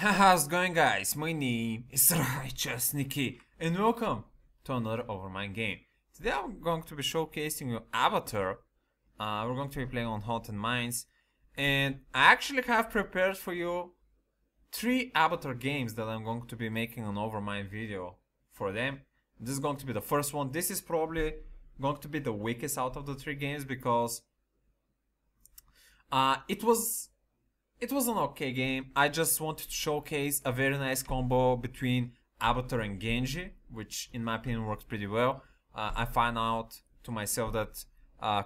How's it going, guys? My name is RighteousNicky and welcome to another Overmind game. Today I'm going to be showcasing you Abathur. We're going to be playing on Haunted Mines, and I actually have prepared for you 3 Abathur games that I'm going to be making an Overmind video for them. This is going to be the first one. This is probably going to be the weakest out of the 3 games because it was an okay game. I just wanted to showcase a very nice combo between Abathur and Genji, which in my opinion works pretty well. I find out to myself that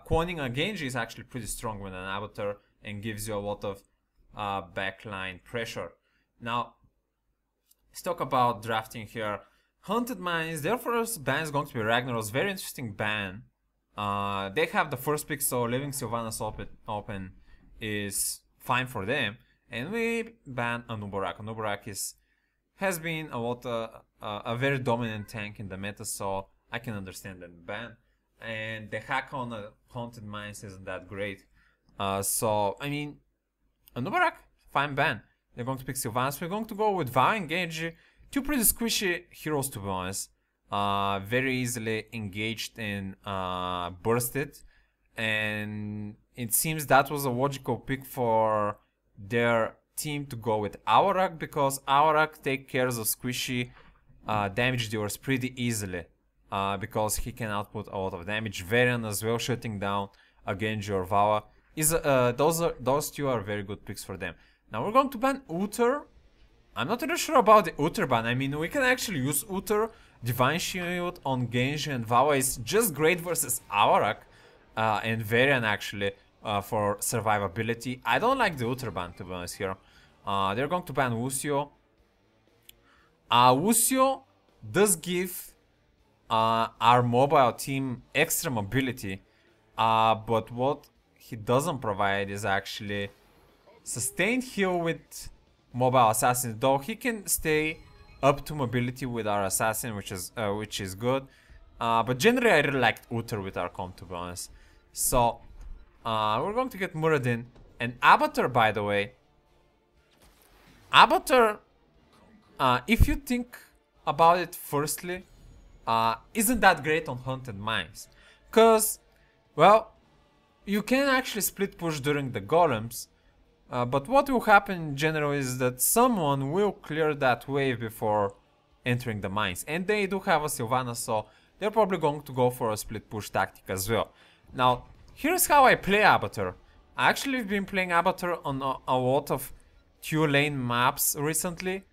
quoting a Genji is actually pretty strong with an Abathur and gives you a lot of backline pressure. Now, let's talk about drafting here. Haunted Mines, their first ban is going to be Ragnaros. Very interesting ban. They have the first pick, so leaving Sylvanas open is fine for them, and we ban Anubarak. Anubarak has been a very dominant tank in the meta, so I can understand that ban. And the hack on Haunted Mines isn't that great. So I mean, Anubarak, fine ban. They're going to pick Sylvanas. We're going to go with Va and Genji, 2 pretty squishy heroes to be honest. Very easily engaged and bursted, and it seems that was a logical pick for their team to go with Aurak, because Aurak takes care of squishy damage dealers pretty easily, because he can output a lot of damage. Varian as well, shutting down a Genji or Vala. Those 2 are very good picks for them. Now we're going to ban Uther. I'm not really sure about the Uther ban. I mean, we can actually use Uther. Divine Shield on Genji and Vala is just great versus Aurak. And Varian actually for survivability. I don't like the Uther ban, to be honest here. They're going to ban Lucio. Lucio does give our mobile team extra mobility, but what he doesn't provide is actually sustained heal with mobile assassin. Though he can stay up to mobility with our assassin, which is good. But generally, I really liked Uther with our comp, to be honest. So we're going to get Muradin and Abathur. By the way, Abathur, if you think about it firstly, isn't that great on Haunted Mines, cause well, you can actually split push during the golems, but what will happen in general is that someone will clear that wave before entering the mines, and they do have a Sylvanas, so they're probably going to go for a split push tactic as well. Now, here's how I play Abathur. I actually have been playing Abathur on a lot of 2-lane maps recently,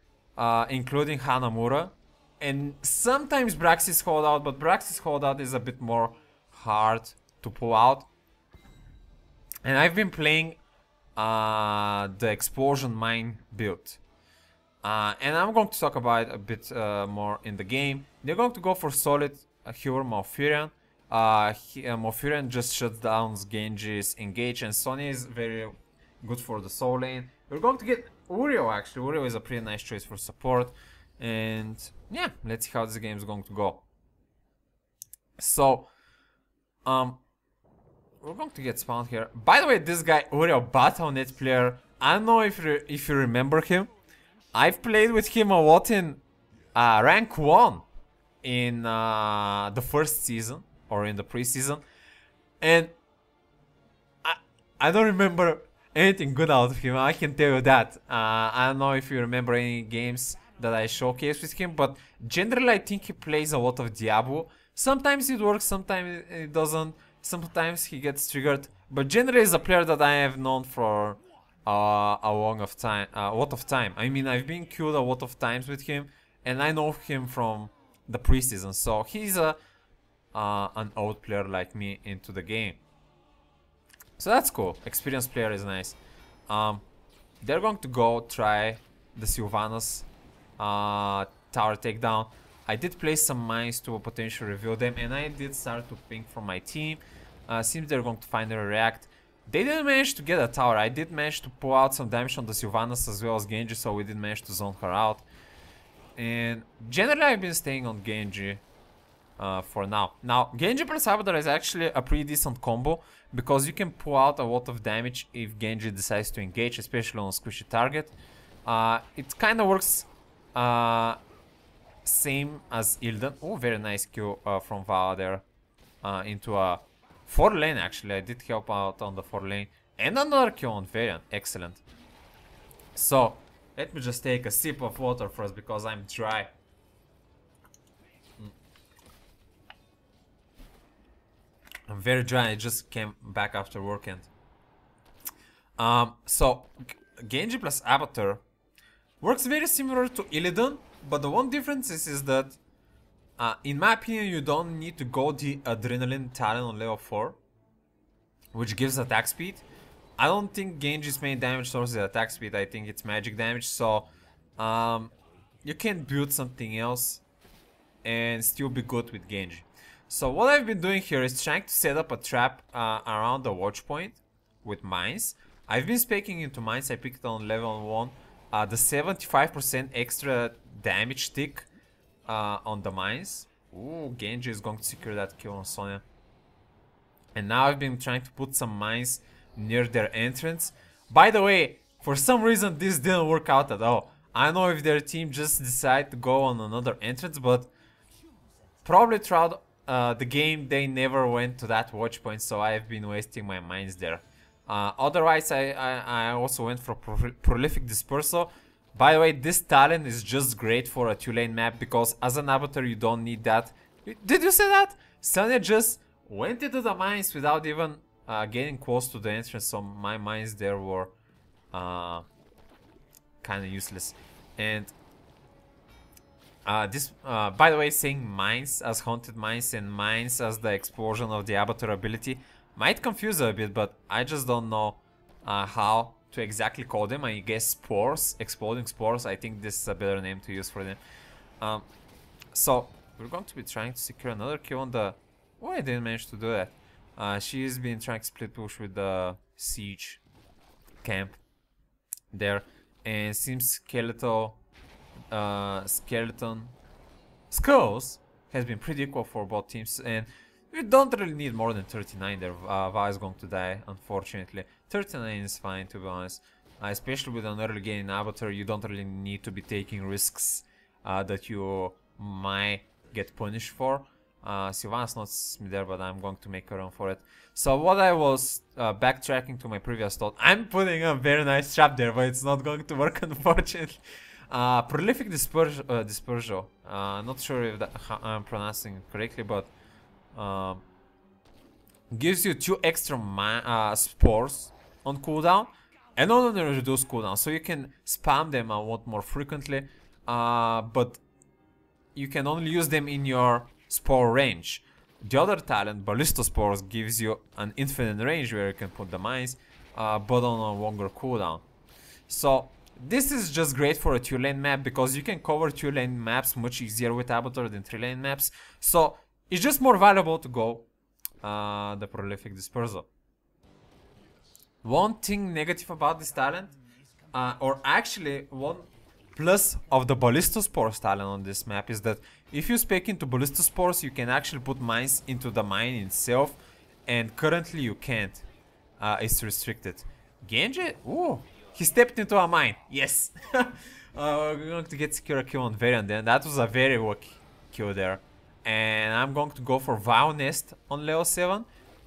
including Hanamura, and sometimes Braxis holdout, but Braxis holdout is a bit more hard to pull out. And I've been playing the Explosion Mine build. And I'm going to talk about it a bit more in the game. They're going to go for solid healer Malfurion. Malfurion just shuts down Genji's engage, and Sonya is very good for the soul lane. We're going to get Uriel actually. Uriel is a pretty nice choice for support. And yeah, let's see how this game is going to go. So, we're going to get spawned here. By the way, this guy Uriel, Battle.net player, I don't know if you remember him. I've played with him a lot in rank 1 in the first season, or in the preseason, and I don't remember anything good out of him, I can tell you that. I don't know if you remember any games that I showcased with him, but generally I think he plays a lot of Diablo. Sometimes it works, sometimes it doesn't, sometimes he gets triggered, but generally he's a player that I have known for a lot of time. I mean, I've been killed a lot of times with him, and I know him from the preseason, so he's an old player like me into the game. So that's cool. Experienced player is nice. They're going to go try the Sylvanas tower takedown. I did place some mines to potentially reveal them, and I did start to ping from my team. Seems they're going to finally react. They didn't manage to get a tower. I did manage to pull out some damage on the Sylvanas as well as Genji, so we did manage to zone her out. And generally I've been staying on Genji for now. Now, Genji plus Abathur is actually a pretty decent combo, because you can pull out a lot of damage if Genji decides to engage, especially on a squishy target. It kind of works same as Ilden. Oh, very nice Q from Vala there into a 4 lane actually. I did help out on the 4 lane. And another Q on Varian. Excellent. So, let me just take a sip of water first because I'm dry. I'm very dry. I just came back after work and so Genji plus Abathur works very similar to Illidan, but the one difference is that in my opinion you don't need to go the Adrenaline talent on level 4, which gives attack speed. I don't think Genji's main damage source is attack speed. I think it's magic damage, so you can build something else and still be good with Genji. So what I've been doing here is trying to set up a trap around the watch point with mines. I've been spaking into mines. I picked on level 1 the 75% extra damage tick on the mines. Ooh, Genji is going to secure that kill on Sonya. And now I've been trying to put some mines near their entrance. By the way, for some reason this didn't work out at all. I don't know if their team just decided to go on another entrance, but probably throughout the game they never went to that watch point, so I've been wasting my mines there. Otherwise I also went for Prolific Dispersal. By the way, this talent is just great for a 2-lane map because as an Abathur you don't need that. Did you see that? Sonya just went into the mines without even getting close to the entrance, so my mines there were kind of useless. And this, by the way, saying mines as haunted mines and mines as the explosion of the Abathur ability might confuse a bit, but I just don't know how to exactly call them. I guess spores, exploding spores. I think this is a better name to use for them. So we're going to be trying to secure another kill on the... Oh, I didn't manage to do that. She's been trying to split push with the siege camp there, and seems skeleton skulls has been pretty equal for both teams, and we don't really need more than 39 there. Va is going to die, unfortunately. 39 is fine, to be honest. Especially with an early game in Abathur, you don't really need to be taking risks that you might get punished for. Sylvanas notices me there, but I'm going to make a run for it. So what I was backtracking to my previous thought, I'm putting a very nice trap there, but it's not going to work, unfortunately. Prolific Dispersal. Not sure if I'm pronouncing it correctly, but gives you 2 extra spores on cooldown and on a reduced cooldown, so you can spam them a lot more frequently, but you can only use them in your spore range. The other talent, Ballista Spores, gives you an infinite range where you can put the mines, but on a longer cooldown. So this is just great for a 2-lane map because you can cover 2-lane maps much easier with Abathur than 3-lane maps. So it's just more valuable to go the Prolific Dispersal. One thing negative about this talent, or actually one plus of the Ballista Spores talent on this map, is that if you spec into Ballista Spores you can actually put mines into the mine itself, and currently you can't. It's restricted. Genji? Ooh, he stepped into a mine. Yes! We're going to get secure kill on Varian then. That was a very lucky kill there. And I'm going to go for Vow Nest on level 7,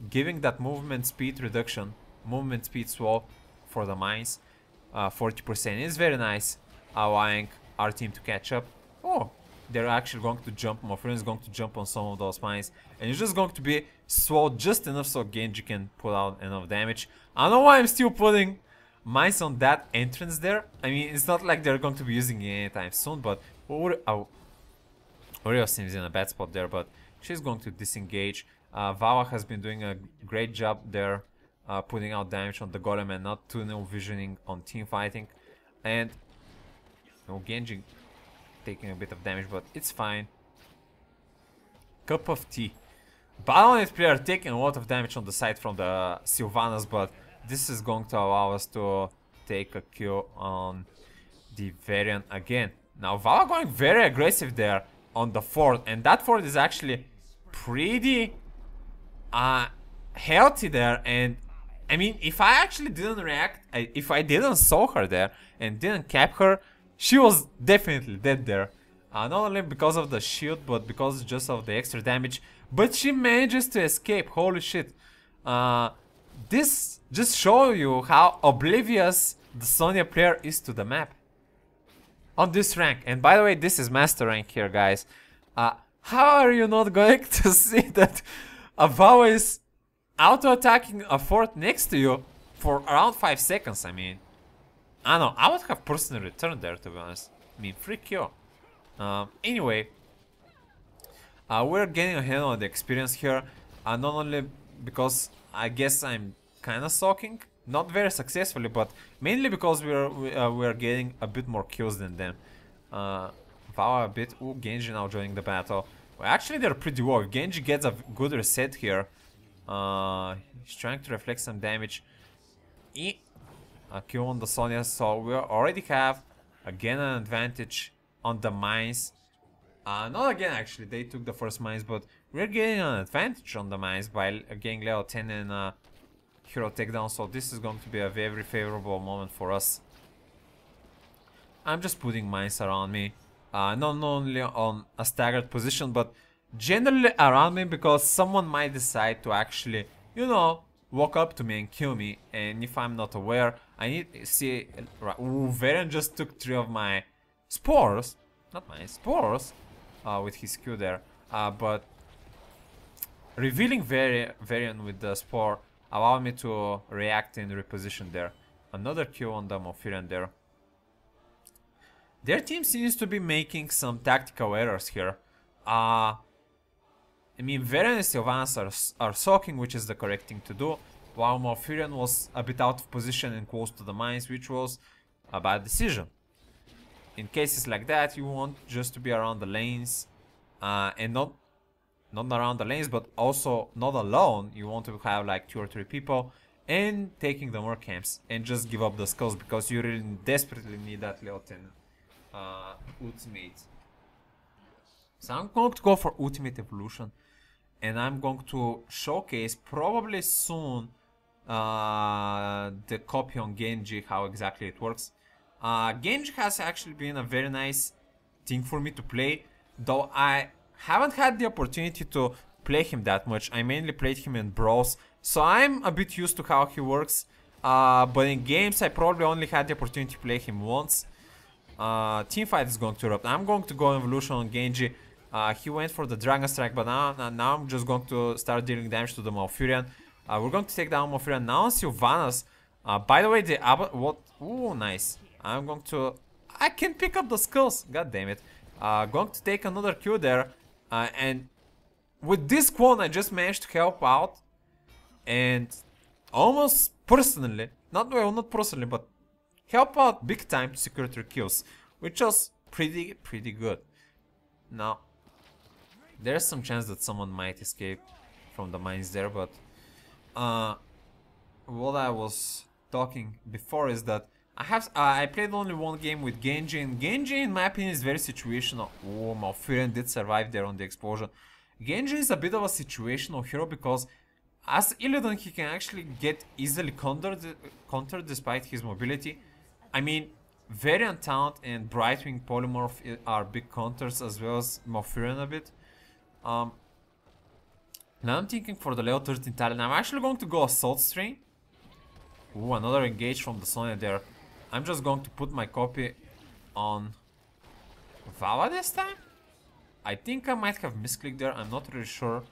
giving that movement speed reduction, movement speed swap for the mines. 40% is very nice, allowing our team to catch up. Oh, they're actually going to jump. My friend is going to jump on some of those mines, and it's just going to be swallowed just enough so Genji can put out enough damage. I don't know why I'm still putting mines on that entrance there. I mean, it's not like they're going to be using it anytime soon, but Oreo seems in a bad spot there, but she's going to disengage. Vala has been doing a great job there, putting out damage on the golem and not tunnel visioning on team fighting. And Genji taking a bit of damage, but it's fine. Cup of tea. Baronet player taking a lot of damage on the side from the Sylvanas, but this is going to allow us to take a kill on the Varian again. Now Vala going very aggressive there on the fort, and that fort is actually pretty healthy there, and I mean, if I actually didn't react, if I didn't saw her there and didn't cap her, she was definitely dead there. Not only because of the shield, but because just of the extra damage. But she manages to escape, holy shit. This just shows you how oblivious the Sonya player is to the map. On this rank, and by the way, this is master rank here, guys. How are you not going to see that Avawa is auto-attacking a fort next to you for around 5 seconds? I mean, I don't know, I would have personally returned there, to be honest. I mean, free kill. Anyway, we're getting ahead on the experience here. Not only because I guess I'm kind of soaking, not very successfully, but mainly because we're getting a bit more kills than them. Vawa a bit. Ooh, Genji now joining the battle. Well, actually, they're pretty low. If Genji gets a good reset here, he's trying to reflect some damage. A kill on the Sonya, so we already have again an advantage on the mines. Not again, actually, they took the first mines, but we're getting an advantage on the mines by getting level 10 and hero takedown, so this is going to be a very favorable moment for us. I'm just putting mines around me, not only on a staggered position, but generally around me, because someone might decide to actually, you know, walk up to me and kill me, and if I'm not aware, I need to see. Ooh, Varian just took 3 of my spores, not my spores, with his Q there, but revealing Varian with the spore allowed me to react and reposition there. Another kill on the Mofirian there. Their team seems to be making some tactical errors here. I mean, Varian and Sylvanas are soaking, which is the correct thing to do, while Mofirian was a bit out of position and close to the mines, which was a bad decision. In cases like that, you want just to be around the lanes, and not around the lanes, but also not alone. You want to have like 2 or 3 people and taking the more camps and just give up the skulls, because you really desperately need that level 10 ultimate. So I'm going to go for ultimate evolution, and I'm going to showcase probably soon the copy on Genji, how exactly it works. Genji has actually been a very nice thing for me to play, though I haven't had the opportunity to play him that much. I mainly played him in brawls, so I'm a bit used to how he works, but in games I probably only had the opportunity to play him once. Teamfight is going to erupt. I'm going to go evolution on Genji. He went for the Dragon Strike, but now I'm just going to start dealing damage to the Malfurion. We're going to take down Malfurion now on Sylvanas. By the way, the what? Ooh, nice. I'm going to. I can pick up the skulls. God damn it. Going to take another Q there, and with this quad I just managed to help out, and almost personally, not personally, but help out big time to secure 3 kills, which was pretty good. Now, there's some chance that someone might escape from the mines there, but what I was talking before is that I played only one game with Genji, and Genji in my opinion is very situational. Oh, Malfurion did survive there on the explosion. Genji is a bit of a situational hero because as Illidan he can actually get easily countered despite his mobility. I mean, Variant Taunt and Brightwing Polymorph are big counters, as well as Malfurion a bit. Now I'm thinking for the level 13 talent, I'm actually going to go Assault Strain. Ooh, another engage from the Sonya there. I'm just going to put my copy on Vawa this time. I think I might have misclicked there, I'm not really sure.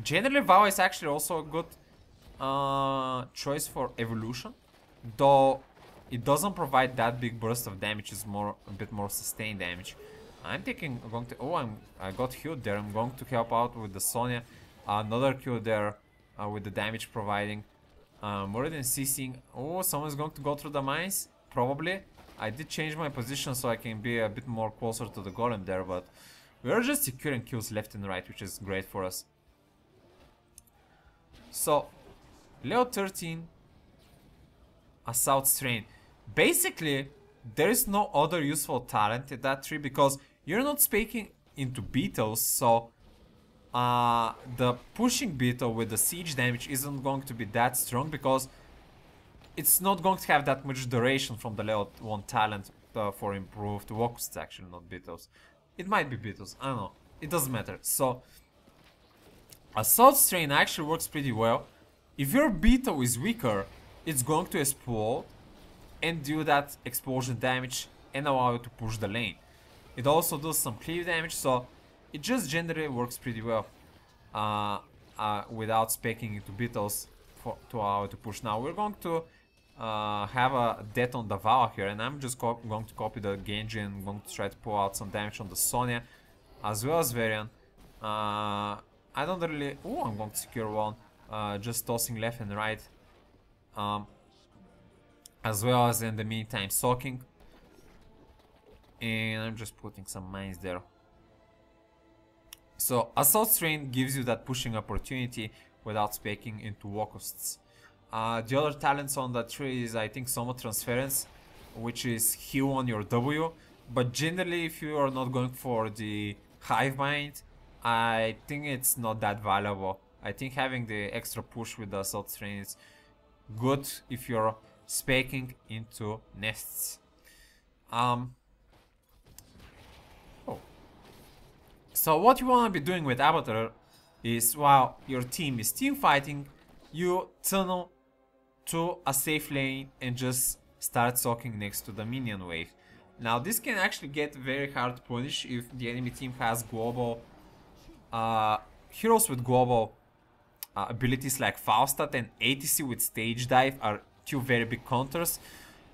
Generally, Vawa is actually also a good choice for evolution, though it doesn't provide that big burst of damage. It's a bit more sustained damage. I'm going to. Oh, I got healed there. I'm going to help out with the Sonya. Another kill there with the damage providing. More than CCing. Oh, someone's going to go through the mines. Probably. I did change my position so I can be a bit more closer to the golem there, but we are just securing kills left and right, which is great for us. So, level 13 Assault Strain. Basically, there is no other useful talent in that tree because you're not speaking into beetles, so the pushing beetle with the siege damage isn't going to be that strong because it's not going to have that much duration from the level 1 talent for improved walks. It's actually not Beatles. It might be Beatles, I don't know. It doesn't matter. So Assault Strain actually works pretty well. If your Beetle is weaker, it's going to explode and do that explosion damage and allow you to push the lane. It also does some cleave damage, so it just generally works pretty well without speccing into Beetles to allow you to push. Now we're going to have a death on the Vala here, and I'm just going to copy the Genji and going to try to pull out some damage on the Sonya as well as Varian. I don't really... Oh, I'm going to secure one. Just tossing left and right. As well as in the meantime soaking. And I'm just putting some mines there. So Assault Strain gives you that pushing opportunity without speccing into Locusts. The other talents on that tree is, I think, Somewhat Transference, which is heal on your W. But generally, if you are not going for the Hive Mind, I think it's not that valuable. I think having the extra push with the Assault Strain is good if you're speccing into nests. So what you want to be doing with Abathur is, while your team is team fighting, you tunnel to a safe lane and just start soaking next to the minion wave. Now this can actually get very hard to punish if the enemy team has global heroes with global abilities like Faustat, and ATC with Stage Dive are two very big counters.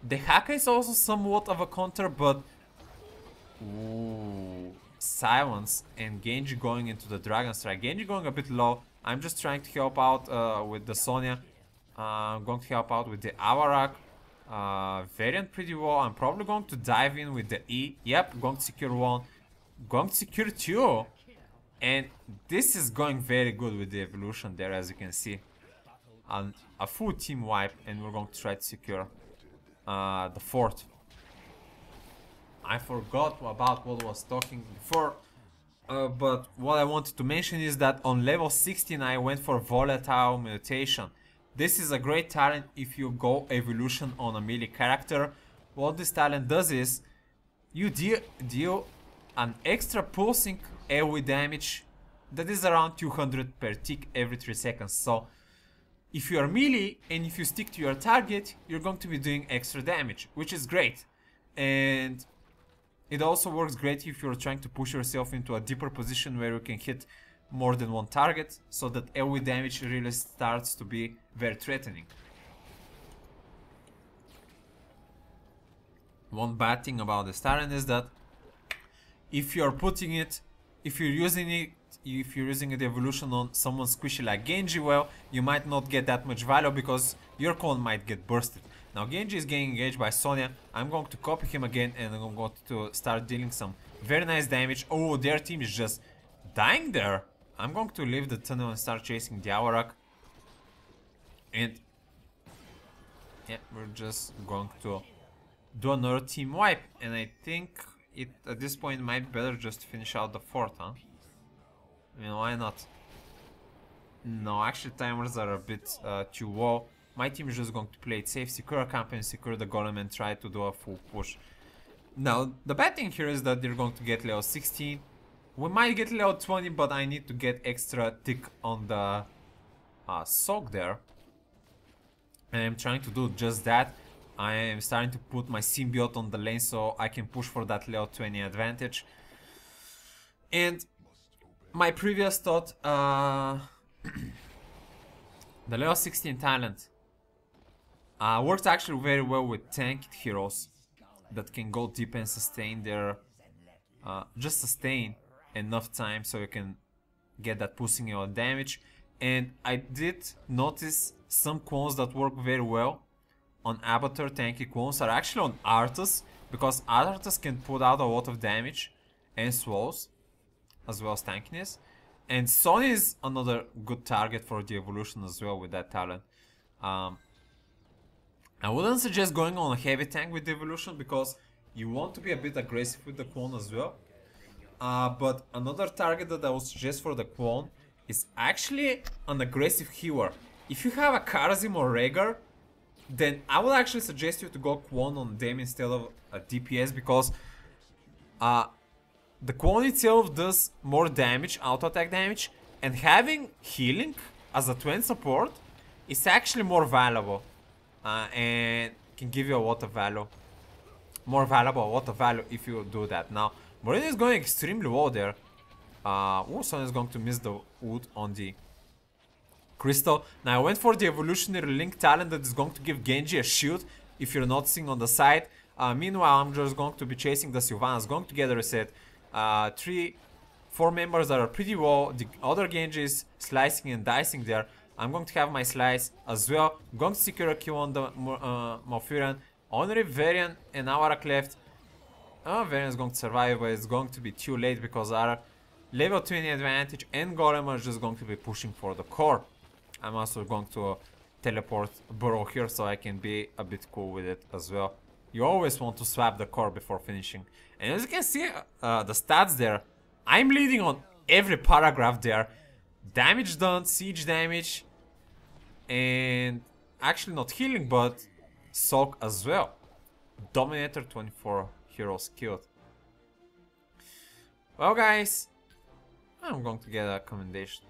The Haka is also somewhat of a counter, but ooh, Silence and Genji going into the Dragon Strike. Genji going a bit low. I'm just trying to help out with the Sonya. I'm going to help out with the Avarak. Variant pretty well. I'm probably going to dive in with the E. Yep, going to secure one. Going to secure two. And this is going very good with the evolution there, as you can see. A full team wipe, and we're going to try to secure the fort. I forgot about what I was talking before, but what I wanted to mention is that on level 16 I went for Volatile Mutation. This is a great talent if you go evolution on a melee character. What this talent does is you deal an extra pulsing AoE damage that is around 200 per tick every 3 seconds. So if you are melee and if you stick to your target, you're going to be doing extra damage, which is great. And it also works great if you're trying to push yourself into a deeper position where you can hit more than one target, so that AoE damage really starts to be very threatening. One bad thing about this talent is that if you're using it evolution on someone squishy like Genji, well, you might not get that much value because your clone might get bursted. Now Genji is getting engaged by Sonya. I'm going to copy him again and I'm going to start dealing some very nice damage. Oh, their team is just dying there. I'm going to leave the tunnel and start chasing the Avarak. And yeah, we're just going to do another team wipe. And I think it at this point might be better just to finish out the fort, huh? I mean, why not? No, actually timers are a bit too low. My team is just going to play it safe, secure a camp and secure the golem and try to do a full push. Now, the bad thing here is that they're going to get level 16. We might get level 20, but I need to get extra tick on the soak there. And I'm trying to do just that. I am starting to put my symbiote on the lane so I can push for that level 20 advantage. And my previous thought, the level 16 talent works actually very well with tanked heroes that can go deep and sustain their just sustain enough time so you can get that pushing your damage. And I did notice some clones that work very well on Abathur. Tanky clones are actually on Arthas, because Arthas can put out a lot of damage and slows as well as tankiness. And Sonya is another good target for the evolution as well with that talent. I wouldn't suggest going on a heavy tank with the evolution because you want to be a bit aggressive with the clone as well. But another target that I would suggest for the clone is actually an aggressive healer. If you have a Karazim or Rhaegar, then I would actually suggest you to go Kwon on them instead of a DPS, because the Kwon itself does more damage, auto attack damage, and having healing as a twin support is actually more valuable, and can give you a lot of value. More valuable, a lot of value if you do that. Now, Morin is going extremely low there. Son is going to miss the wood on the crystal. Now I went for the Evolutionary Link talent that is going to give Genji a shield if you're noticing on the side. Meanwhile, I'm just going to be chasing the Sylvanas, going to get a reset. 4 members that are pretty low. The other Genji is slicing and dicing there. I'm going to have my slice as well. I'm going to secure a kill on the Malfurion. Only Varian and Awarak left. Varian is going to survive, but it's going to be too late because our level 20 advantage and Golem are just going to be pushing for the core. I'm also going to teleport Burrow here so I can be a bit cool with it as well. You always want to swap the core before finishing. And as you can see, the stats there, I'm leading on every paragraph there. Damage done, siege damage, and actually not healing, but soak as well. Dominator, 24 heroes killed. Well guys, I'm going to get a commendation.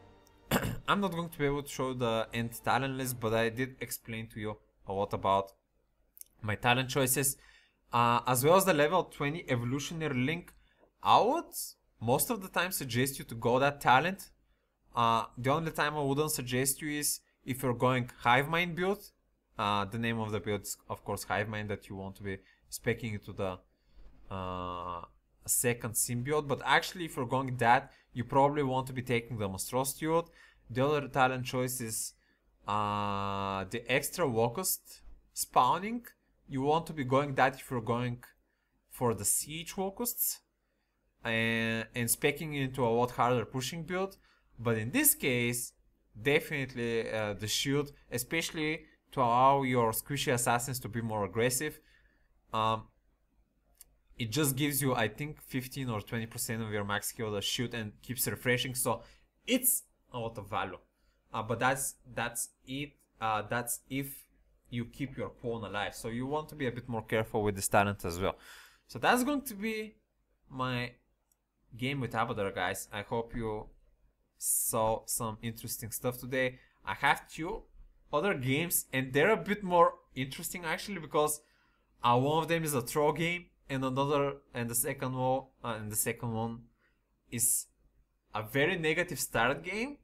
I'm not going to be able to show the end talent list, but I did explain to you a lot about my talent choices, as well as the level 20 Evolutionary Link. I would most of the time suggest you to go that talent. The only time I wouldn't suggest you is if you're going Hive Mind build. The name of the build is of course Hive Mind, that you want to be speccing into the second symbiote. But actually, if you're going that, you probably want to be taking the Monstrosity ult. The other talent choice is the extra Locust spawning. You want to be going that if you're going for the Siege Locusts and speccing into a lot harder pushing build. But in this case, definitely the shield, especially to allow your squishy assassins to be more aggressive. It just gives you, I think, 15 or 20% of your max skill the shield and keeps refreshing, so it's a lot of value. But that's it. That's if you keep your pawn alive. So you want to be a bit more careful with this talent as well. So that's going to be my game with Abathur, guys. I hope you saw some interesting stuff today. I have 2 other games, and they're a bit more interesting actually, because one of them is a throw game, and the second one is a very negative start game.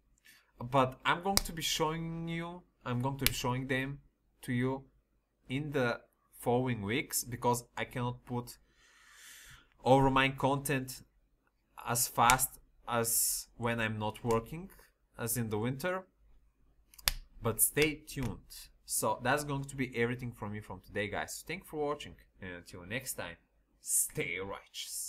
But I'm going to be showing them to you in the following weeks, because I cannot put Overmind content as fast as when I'm not working, as in the winter. But stay tuned. So that's going to be everything from me from today, guys. So thank you for watching, and until next time, stay righteous.